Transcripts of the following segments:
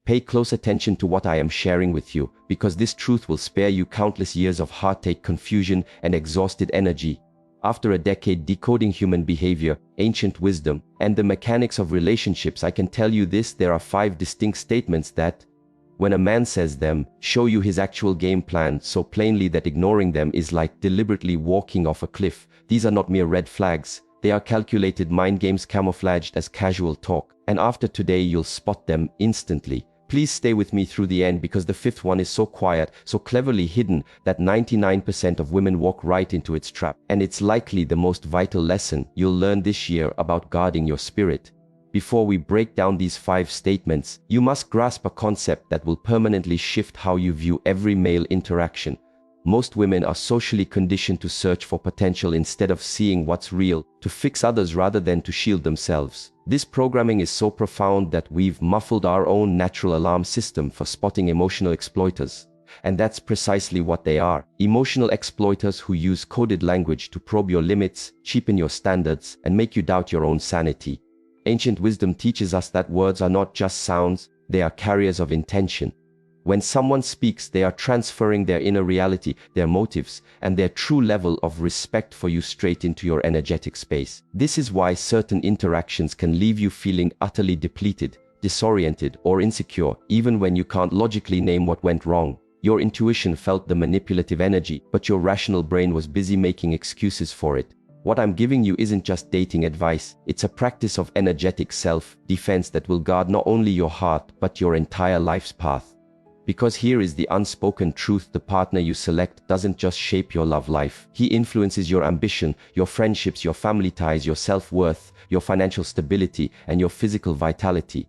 Pay close attention to what I am sharing with you, because this truth will spare you countless years of heartache, confusion, and exhausted energy. After a decade decoding human behavior, ancient wisdom, and the mechanics of relationships, I can tell you this: there are 5 distinct statements that, when a man says them, show you his actual game plan so plainly that ignoring them is like deliberately walking off a cliff. These are not mere red flags. They are calculated mind games camouflaged as casual talk. And after today, you'll spot them instantly. Please stay with me through the end, because the 5th one is so quiet, so cleverly hidden, that 99% of women walk right into its trap. And it's likely the most vital lesson you'll learn this year about guarding your spirit. Before we break down these 5 statements, you must grasp a concept that will permanently shift how you view every male interaction. Most women are socially conditioned to search for potential instead of seeing what's real, to fix others rather than to shield themselves. This programming is so profound that we've muffled our own natural alarm system for spotting emotional exploiters. And that's precisely what they are: emotional exploiters who use coded language to probe your limits, cheapen your standards, and make you doubt your own sanity. Ancient wisdom teaches us that words are not just sounds, they are carriers of intention. When someone speaks, they are transferring their inner reality, their motives, and their true level of respect for you straight into your energetic space. This is why certain interactions can leave you feeling utterly depleted, disoriented, or insecure, even when you can't logically name what went wrong. Your intuition felt the manipulative energy, but your rational brain was busy making excuses for it. What I'm giving you isn't just dating advice, it's a practice of energetic self-defense that will guard not only your heart, but your entire life's path. Because here is the unspoken truth: the partner you select doesn't just shape your love life. He influences your ambition, your friendships, your family ties, your self-worth, your financial stability, and your physical vitality.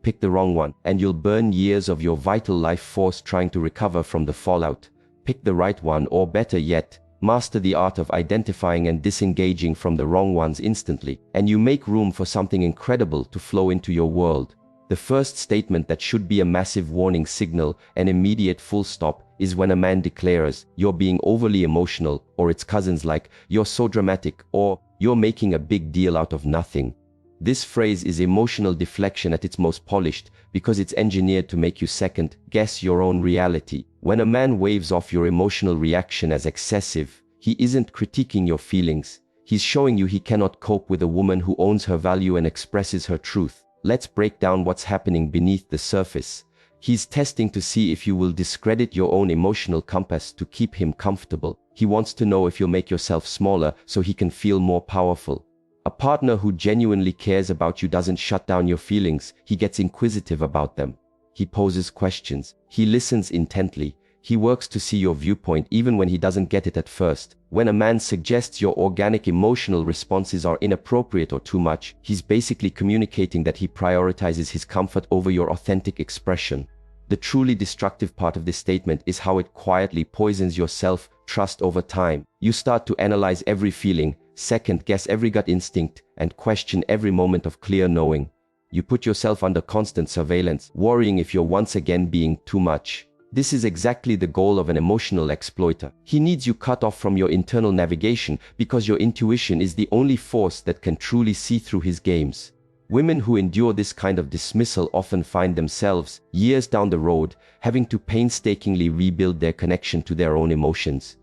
Pick the wrong one, and you'll burn years of your vital life force trying to recover from the fallout. Pick the right one, or better yet, master the art of identifying and disengaging from the wrong ones instantly, and you make room for something incredible to flow into your world. The first statement that should be a massive warning signal, an immediate full stop, is when a man declares, "You're being overly emotional," or its cousins like, "You're so dramatic," or "You're making a big deal out of nothing." This phrase is emotional deflection at its most polished, because it's engineered to make you second-guess your own reality. When a man waves off your emotional reaction as excessive, he isn't critiquing your feelings. He's showing you he cannot cope with a woman who owns her value and expresses her truth. Let's break down what's happening beneath the surface. He's testing to see if you will discredit your own emotional compass to keep him comfortable. He wants to know if you'll make yourself smaller so he can feel more powerful. A partner who genuinely cares about you doesn't shut down your feelings, he gets inquisitive about them. He poses questions. He listens intently. He works to see your viewpoint even when he doesn't get it at first. When a man suggests your organic emotional responses are inappropriate or too much, he's basically communicating that he prioritizes his comfort over your authentic expression. The truly destructive part of this statement is how it quietly poisons your self-trust over time. You start to analyze every feeling, second-guess every gut instinct, and question every moment of clear knowing. You put yourself under constant surveillance, worrying if you're once again being too much. This is exactly the goal of an emotional exploiter. He needs you cut off from your internal navigation because your intuition is the only force that can truly see through his games. Women who endure this kind of dismissal often find themselves, years down the road, having to painstakingly rebuild their connection to their own emotions.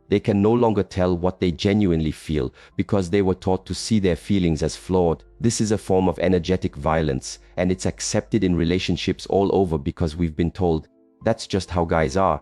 They can no longer tell what they genuinely feel because they were taught to see their feelings as flawed. This is a form of energetic violence, and it's accepted in relationships all over because we've been told, "That's just how guys are."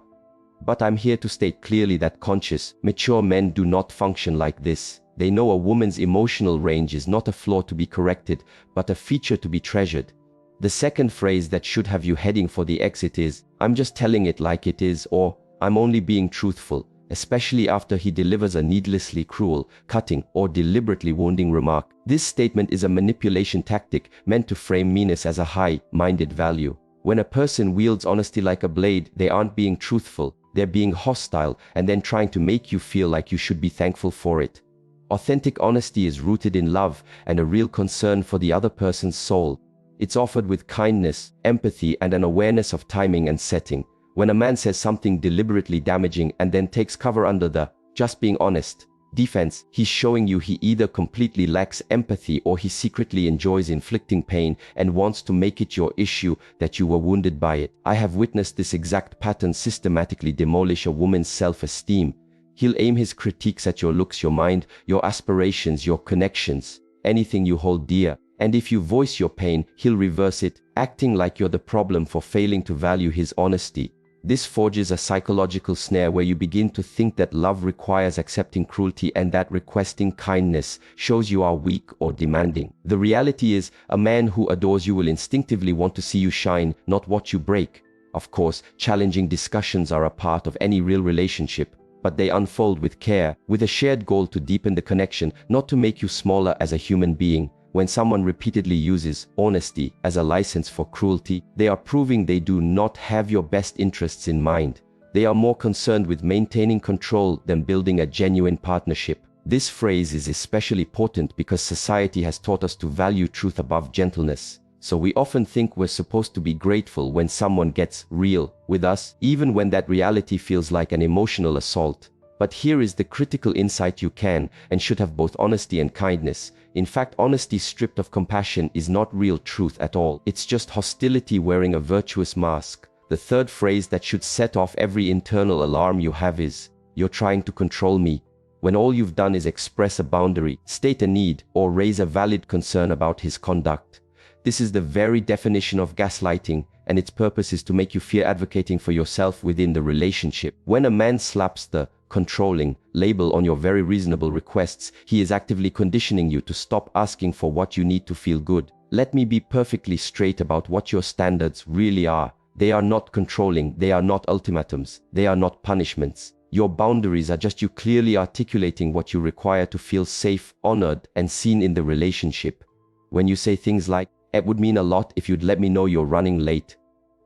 But I'm here to state clearly that conscious, mature men do not function like this. They know a woman's emotional range is not a flaw to be corrected, but a feature to be treasured. The second phrase that should have you heading for the exit is, "I'm just telling it like it is," or "I'm only being truthful," especially after he delivers a needlessly cruel, cutting, or deliberately wounding remark. This statement is a manipulation tactic meant to frame meanness as a high-minded value. When a person wields honesty like a blade, they aren't being truthful, they're being hostile and then trying to make you feel like you should be thankful for it. Authentic honesty is rooted in love and a real concern for the other person's soul. It's offered with kindness, empathy, and an awareness of timing and setting. When a man says something deliberately damaging and then takes cover under the "just being honest," Defense, he's showing you he either completely lacks empathy or he secretly enjoys inflicting pain and wants to make it your issue that you were wounded by it. I have witnessed this exact pattern systematically demolish a woman's self-esteem. He'll aim his critiques at your looks, your mind, your aspirations, your connections, anything you hold dear. And if you voice your pain, he'll reverse it, acting like you're the problem for failing to value his honesty. This forges a psychological snare where you begin to think that love requires accepting cruelty and that requesting kindness shows you are weak or demanding. The reality is, a man who adores you will instinctively want to see you shine, not watch you break. Of course, challenging discussions are a part of any real relationship, but they unfold with care, with a shared goal to deepen the connection, not to make you smaller as a human being. When someone repeatedly uses honesty as a license for cruelty, they are proving they do not have your best interests in mind. They are more concerned with maintaining control than building a genuine partnership. This phrase is especially potent because society has taught us to value truth above gentleness. So we often think we're supposed to be grateful when someone gets real with us, even when that reality feels like an emotional assault. But here is the critical insight: you can and should have both honesty and kindness. In fact, honesty stripped of compassion is not real truth at all. It's just hostility wearing a virtuous mask. The third phrase that should set off every internal alarm you have is, "You're trying to control me," when all you've done is express a boundary, state a need, or raise a valid concern about his conduct. This is the very definition of gaslighting, and its purpose is to make you fear advocating for yourself within the relationship. When a man slaps the controlling label on your very reasonable requests, he is actively conditioning you to stop asking for what you need to feel good. Let me be perfectly straight about what your standards really are. They are not controlling, they are not ultimatums, they are not punishments. Your boundaries are just you clearly articulating what you require to feel safe, honored, and seen in the relationship. When you say things like, "It would mean a lot if you'd let me know you're running late,"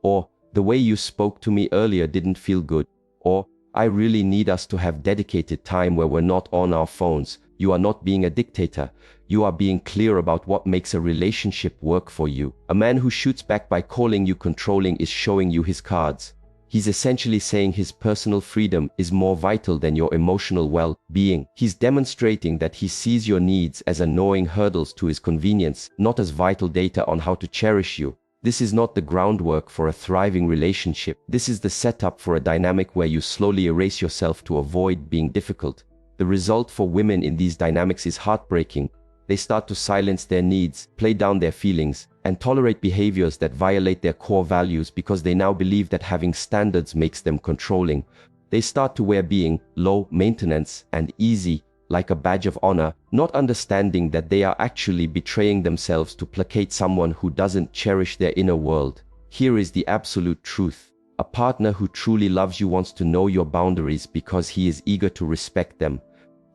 or "The way you spoke to me earlier didn't feel good," or "I really need us to have dedicated time where we're not on our phones," you are not being a dictator. You are being clear about what makes a relationship work for you. A man who shoots back by calling you controlling is showing you his cards. He's essentially saying his personal freedom is more vital than your emotional well-being. He's demonstrating that he sees your needs as annoying hurdles to his convenience, not as vital data on how to cherish you. This is not the groundwork for a thriving relationship. This is the setup for a dynamic where you slowly erase yourself to avoid being difficult. The result for women in these dynamics is heartbreaking. They start to silence their needs, play down their feelings, and tolerate behaviors that violate their core values because they now believe that having standards makes them controlling. They start to wear being low maintenance and easy like a badge of honor, not understanding that they are actually betraying themselves to placate someone who doesn't cherish their inner world. Here is the absolute truth. A partner who truly loves you wants to know your boundaries because he is eager to respect them.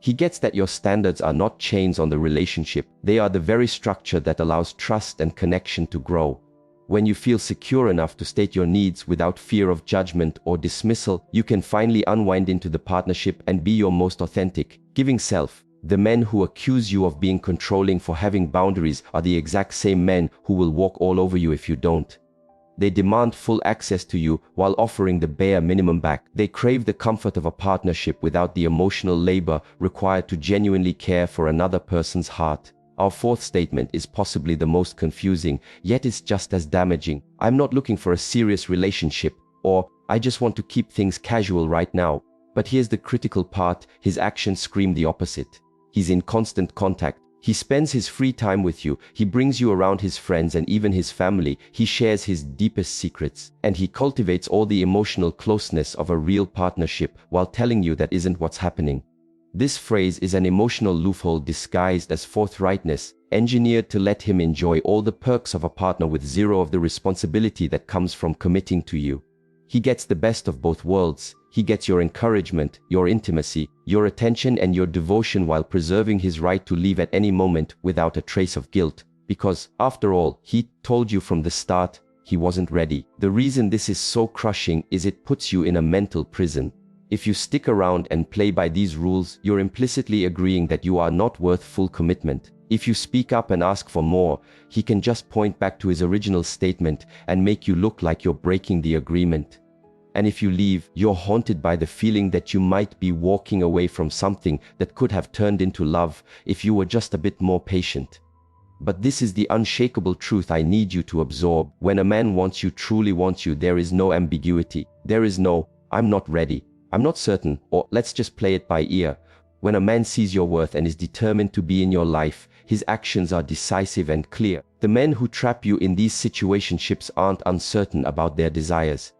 He gets that your standards are not chains on the relationship. They are the very structure that allows trust and connection to grow. When you feel secure enough to state your needs without fear of judgment or dismissal, you can finally unwind into the partnership and be your most authentic, giving self. The men who accuse you of being controlling for having boundaries are the exact same men who will walk all over you if you don't. They demand full access to you while offering the bare minimum back. They crave the comfort of a partnership without the emotional labor required to genuinely care for another person's heart. Our fourth statement is possibly the most confusing, yet it's just as damaging. "I'm not looking for a serious relationship," or "I just want to keep things casual right now." But here's the critical part: his actions scream the opposite. He's in constant contact. He spends his free time with you. He brings you around his friends and even his family. He shares his deepest secrets. And he cultivates all the emotional closeness of a real partnership while telling you that isn't what's happening. This phrase is an emotional loophole disguised as forthrightness, engineered to let him enjoy all the perks of a partner with zero of the responsibility that comes from committing to you. He gets the best of both worlds. He gets your encouragement, your intimacy, your attention and your devotion while preserving his right to leave at any moment without a trace of guilt. Because, after all, he told you from the start he wasn't ready. The reason this is so crushing is it puts you in a mental prison. If you stick around and play by these rules, you're implicitly agreeing that you are not worth full commitment. If you speak up and ask for more, he can just point back to his original statement and make you look like you're breaking the agreement. And if you leave, you're haunted by the feeling that you might be walking away from something that could have turned into love if you were just a bit more patient. But this is the unshakable truth I need you to absorb. When a man wants you, truly wants you, there is no ambiguity. There is no, "I'm not ready, I'm not certain," or "let's just play it by ear." When a man sees your worth and is determined to be in your life, his actions are decisive and clear. The men who trap you in these situationships aren't uncertain about their desires.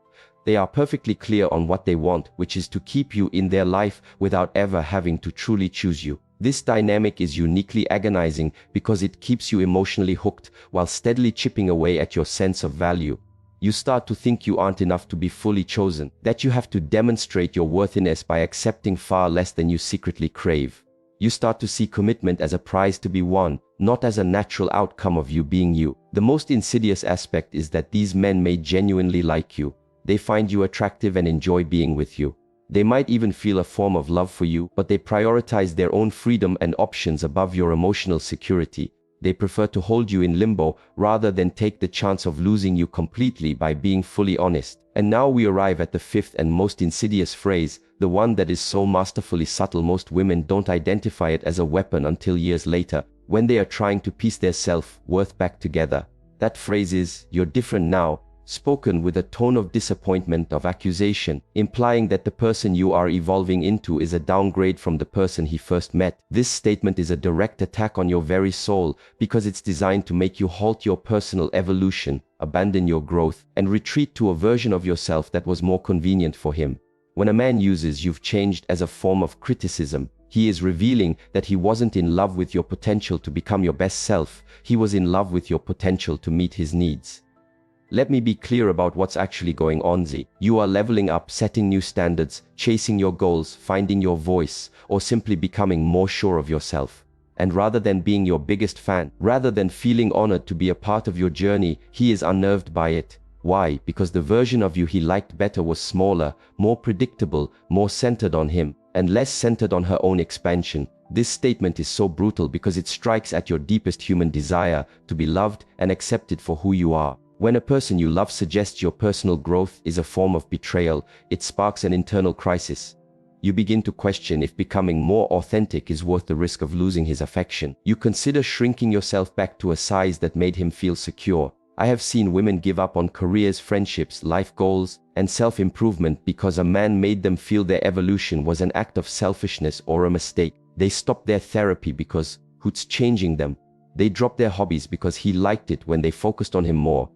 They are perfectly clear on what they want, which is to keep you in their life without ever having to truly choose you. This dynamic is uniquely agonizing because it keeps you emotionally hooked while steadily chipping away at your sense of value. You start to think you aren't enough to be fully chosen, that you have to demonstrate your worthiness by accepting far less than you secretly crave. You start to see commitment as a prize to be won, not as a natural outcome of you being you. The most insidious aspect is that these men may genuinely like you. They find you attractive and enjoy being with you. They might even feel a form of love for you, but they prioritize their own freedom and options above your emotional security. They prefer to hold you in limbo rather than take the chance of losing you completely by being fully honest. And now we arrive at the fifth and most insidious phrase, the one that is so masterfully subtle most women don't identify it as a weapon until years later, when they are trying to piece their self-worth back together. That phrase is, "You're different now," spoken with a tone of disappointment, of accusation, implying that the person you are evolving into is a downgrade from the person he first met. This statement is a direct attack on your very soul because it's designed to make you halt your personal evolution, abandon your growth, and retreat to a version of yourself that was more convenient for him. When a man uses "you've changed" as a form of criticism, he is revealing that he wasn't in love with your potential to become your best self, he was in love with your potential to meet his needs. Let me be clear about what's actually going on, Z. You are leveling up, setting new standards, chasing your goals, finding your voice, or simply becoming more sure of yourself. And rather than being your biggest fan, rather than feeling honored to be a part of your journey, he is unnerved by it. Why? Because the version of you he liked better was smaller, more predictable, more centered on him, and less centered on her own expansion. This statement is so brutal because it strikes at your deepest human desire to be loved and accepted for who you are. When a person you love suggests your personal growth is a form of betrayal, it sparks an internal crisis. You begin to question if becoming more authentic is worth the risk of losing his affection. You consider shrinking yourself back to a size that made him feel secure. I have seen women give up on careers, friendships, life goals, and self-improvement because a man made them feel their evolution was an act of selfishness or a mistake. They stopped their therapy because who's changing them? They dropped their hobbies because he liked it when they focused on him more.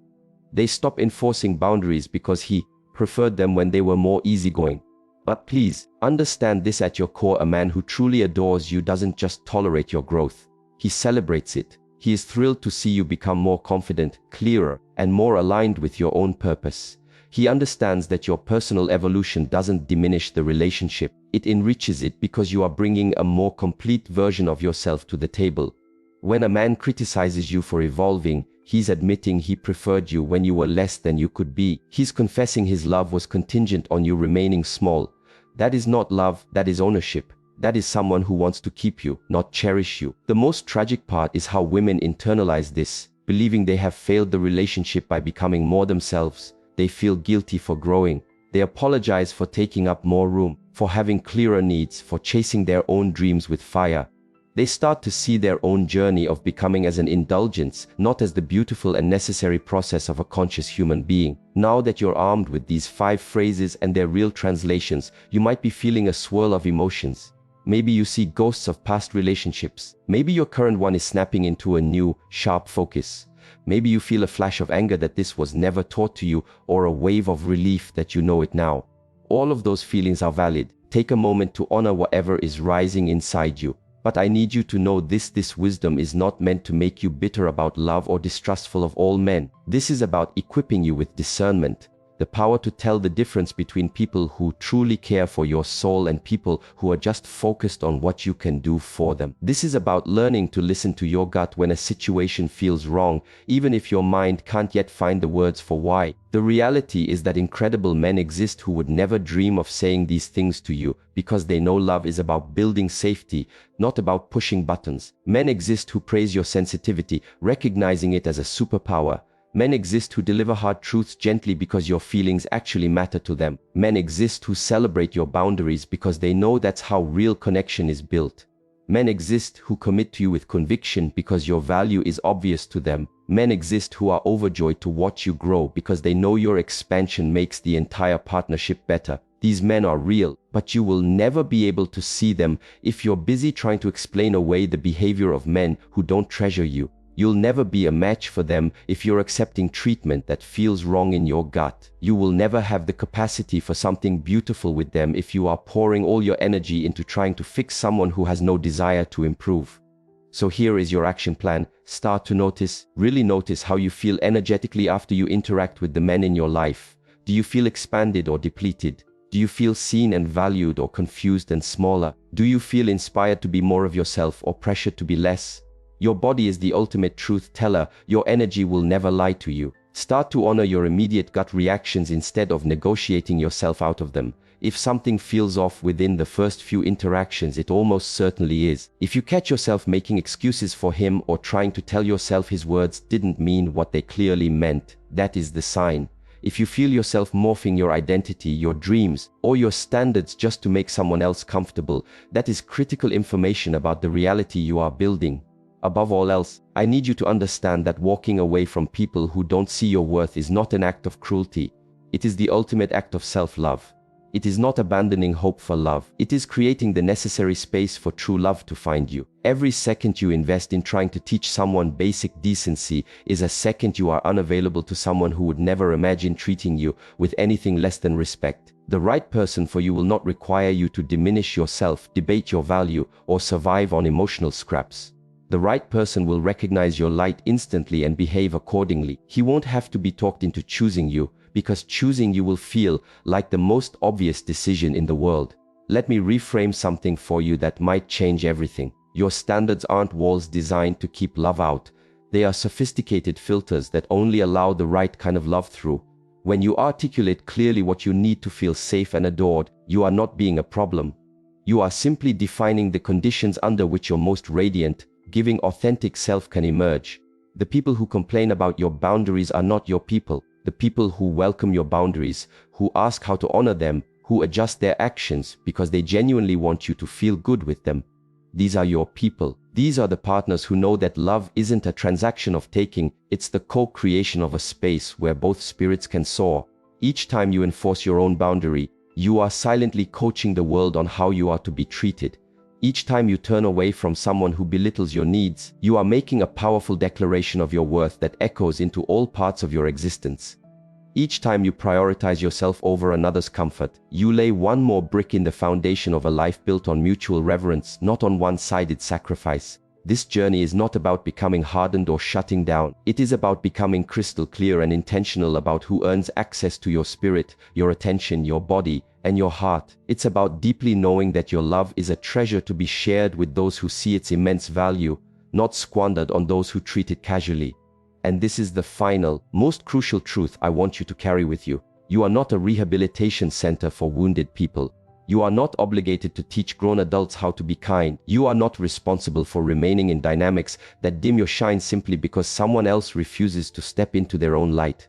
They stopped enforcing boundaries because he preferred them when they were more easygoing. But please, understand this at your core: a man who truly adores you doesn't just tolerate your growth. He celebrates it. He is thrilled to see you become more confident, clearer, and more aligned with your own purpose. He understands that your personal evolution doesn't diminish the relationship. It enriches it because you are bringing a more complete version of yourself to the table. When a man criticizes you for evolving, he's admitting he preferred you when you were less than you could be. He's confessing his love was contingent on you remaining small. That is not love, that is ownership. That is someone who wants to keep you, not cherish you. The most tragic part is how women internalize this, believing they have failed the relationship by becoming more themselves. They feel guilty for growing. They apologize for taking up more room, for having clearer needs, for chasing their own dreams with fire. They start to see their own journey of becoming as an indulgence, not as the beautiful and necessary process of a conscious human being. Now that you're armed with these 5 phrases and their real translations, you might be feeling a swirl of emotions. Maybe you see ghosts of past relationships. Maybe your current one is snapping into a new, sharp focus. Maybe you feel a flash of anger that this was never taught to you, or a wave of relief that you know it now. All of those feelings are valid. Take a moment to honor whatever is rising inside you. But I need you to know this wisdom is not meant to make you bitter about love or distrustful of all men. This is about equipping you with discernment, the power to tell the difference between people who truly care for your soul and people who are just focused on what you can do for them. This is about learning to listen to your gut when a situation feels wrong, even if your mind can't yet find the words for why. The reality is that incredible men exist who would never dream of saying these things to you because they know love is about building safety, not about pushing buttons. Men exist who praise your sensitivity, recognizing it as a superpower. Men exist who deliver hard truths gently because your feelings actually matter to them. Men exist who celebrate your boundaries because they know that's how real connection is built. Men exist who commit to you with conviction because your value is obvious to them. Men exist who are overjoyed to watch you grow because they know your expansion makes the entire partnership better. These men are real, but you will never be able to see them if you're busy trying to explain away the behavior of men who don't treasure you. You'll never be a match for them if you're accepting treatment that feels wrong in your gut. You will never have the capacity for something beautiful with them if you are pouring all your energy into trying to fix someone who has no desire to improve. So here is your action plan. Start to notice, really notice how you feel energetically after you interact with the men in your life. Do you feel expanded or depleted? Do you feel seen and valued or confused and smaller? Do you feel inspired to be more of yourself or pressured to be less? Your body is the ultimate truth teller. Your energy will never lie to you. Start to honor your immediate gut reactions instead of negotiating yourself out of them. If something feels off within the first few interactions, it almost certainly is. If you catch yourself making excuses for him or trying to tell yourself his words didn't mean what they clearly meant, that is the sign. If you feel yourself morphing your identity, your dreams, or your standards just to make someone else comfortable, that is critical information about the reality you are building. Above all else, I need you to understand that walking away from people who don't see your worth is not an act of cruelty. It is the ultimate act of self-love. It is not abandoning hope for love. It is creating the necessary space for true love to find you. Every second you invest in trying to teach someone basic decency is a second you are unavailable to someone who would never imagine treating you with anything less than respect. The right person for you will not require you to diminish yourself, debate your value, or survive on emotional scraps. The right person will recognize your light instantly and behave accordingly. He won't have to be talked into choosing you, because choosing you will feel like the most obvious decision in the world. Let me reframe something for you that might change everything. Your standards aren't walls designed to keep love out. They are sophisticated filters that only allow the right kind of love through. When you articulate clearly what you need to feel safe and adored, you are not being a problem. You are simply defining the conditions under which your most radiant, giving authentic self can emerge. The people who complain about your boundaries are not your people. The people who welcome your boundaries, who ask how to honor them, who adjust their actions because they genuinely want you to feel good with them. These are your people. These are the partners who know that love isn't a transaction of taking, it's the co-creation of a space where both spirits can soar. Each time you enforce your own boundary, you are silently coaching the world on how you are to be treated. Each time you turn away from someone who belittles your needs, you are making a powerful declaration of your worth that echoes into all parts of your existence. Each time you prioritize yourself over another's comfort, you lay one more brick in the foundation of a life built on mutual reverence, not on one-sided sacrifice. This journey is not about becoming hardened or shutting down. It is about becoming crystal clear and intentional about who earns access to your spirit, your attention, your body, and your heart. It's about deeply knowing that your love is a treasure to be shared with those who see its immense value, not squandered on those who treat it casually. And this is the final, most crucial truth I want you to carry with you. You are not a rehabilitation center for wounded people. You are not obligated to teach grown adults how to be kind. You are not responsible for remaining in dynamics that dim your shine simply because someone else refuses to step into their own light.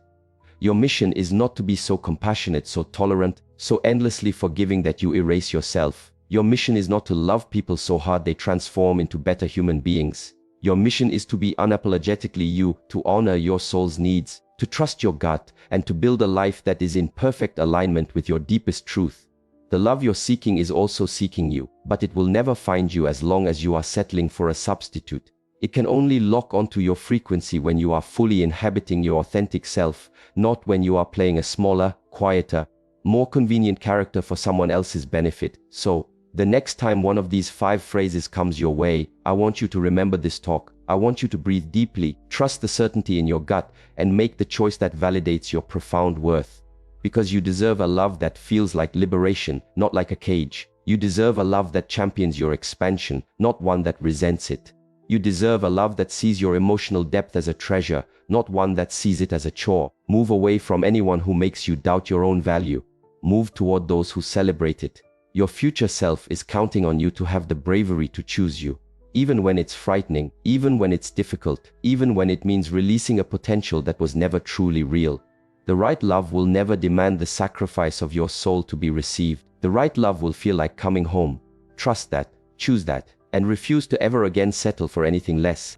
Your mission is not to be so compassionate, so tolerant, so endlessly forgiving that you erase yourself. Your mission is not to love people so hard they transform into better human beings. Your mission is to be unapologetically you, to honor your soul's needs, to trust your gut, and to build a life that is in perfect alignment with your deepest truth. The love you're seeking is also seeking you, but it will never find you as long as you are settling for a substitute. It can only lock onto your frequency when you are fully inhabiting your authentic self, not when you are playing a smaller, quieter, more convenient character for someone else's benefit. So, the next time one of these 5 phrases comes your way, I want you to remember this talk. I want you to breathe deeply, trust the certainty in your gut, and make the choice that validates your profound worth. Because you deserve a love that feels like liberation, not like a cage. You deserve a love that champions your expansion, not one that resents it. You deserve a love that sees your emotional depth as a treasure, not one that sees it as a chore. Move away from anyone who makes you doubt your own value. Move toward those who celebrate it. Your future self is counting on you to have the bravery to choose you. even when it's frightening, even when it's difficult, even when it means releasing a potential that was never truly real. The right love will never demand the sacrifice of your soul to be received. The right love will feel like coming home. Trust that, choose that, and refuse to ever again settle for anything less.